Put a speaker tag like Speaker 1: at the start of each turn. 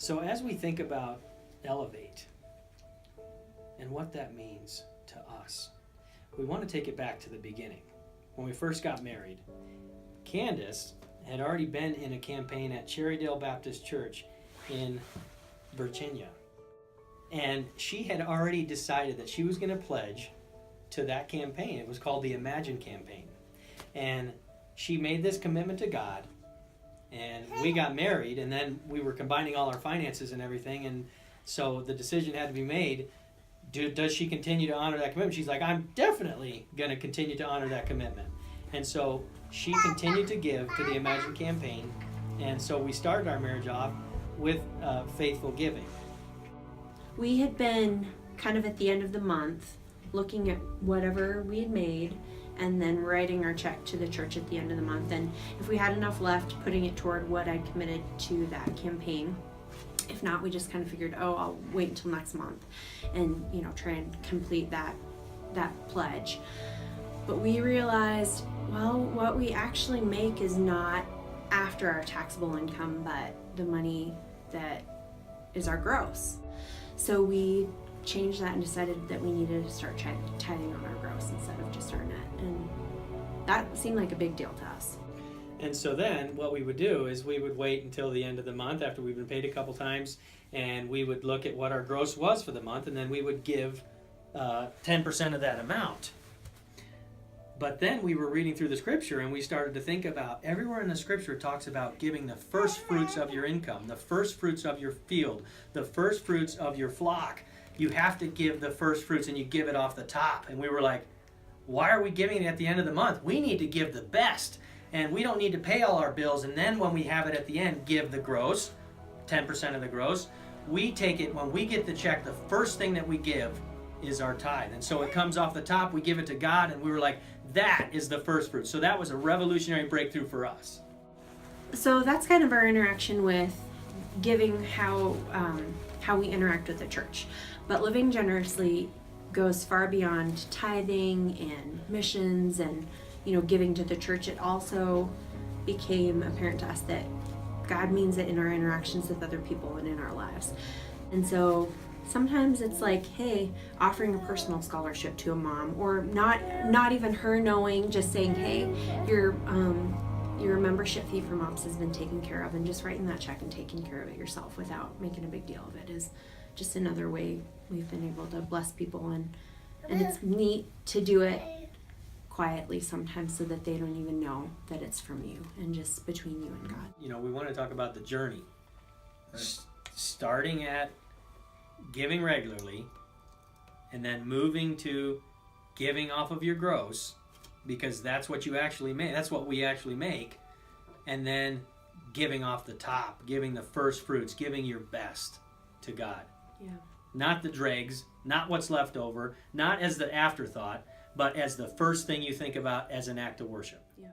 Speaker 1: So as we think about Elevate and what that means to us, we want to take it back to the beginning. When we first got married, Candace had already been in a campaign at Cherrydale Baptist Church in Virginia. And she had already decided that she was going to pledge to that campaign. It was called the Imagine campaign. And she made this commitment to God. And we got married, and then we were combining all our finances and everything. And so the decision had to be made. Does she continue to honor that commitment? She's like, I'm definitely going to continue to honor that commitment. And so she continued to give to the Imagine campaign. And so we started our marriage off with faithful giving.
Speaker 2: We had been kind of at the end of the month looking at whatever we had made and then writing our check to the church at the end of the month. And if we had enough left, putting it toward what I'd committed to that campaign. If not, we just kind of figured, I'll wait until next month and, try and complete that pledge. But we realized, what we actually make is not after our taxable income, but the money that is our gross. So we changed that and decided that we needed to start tithing on our gross instead of just our net. And that seemed like a big deal to us.
Speaker 1: And so then what we would do is we would wait until the end of the month after we've been paid a couple times, and we would look at what our gross was for the month, and then we would give 10% of that amount. But then we were reading through the scripture, and we started to think about everywhere in the scripture it talks about giving the first fruits of your income, the first fruits of your field, the first fruits of your flock. You have to give the first fruits, and you give it off the top. And we were like, why are we giving it at the end of the month? We need to give the best. And we don't need to pay all our bills, and then when we have it at the end, give the gross, 10% of the gross. We take it, when we get the check, the first thing that we give is our tithe. And so it comes off the top, we give it to God, and we were like, that is the first fruit. So that was a revolutionary breakthrough for us.
Speaker 2: So that's kind of our interaction with giving, how we interact with the church. But living generously goes far beyond tithing and missions and giving to the church. It also became apparent to us that God means it in our interactions with other people and in our lives. And so sometimes it's like, hey, offering a personal scholarship to a mom, or not even her knowing, just saying, hey, your membership fee for MOPS has been taken care of, and just writing that check and taking care of it yourself without making a big deal of it is just another way we've been able to bless people. And it's neat to do it quietly sometimes so that they don't even know that it's from you and just between you and God.
Speaker 1: We want to talk about the journey. Starting at giving regularly and then moving to giving off of your gross, because that's what you actually make. That's what we actually make. And then giving off the top, giving the first fruits, giving your best to God.
Speaker 2: Yeah.
Speaker 1: Not the dregs, not what's left over, not as the afterthought, but as the first thing you think about as an act of worship.
Speaker 2: Yeah.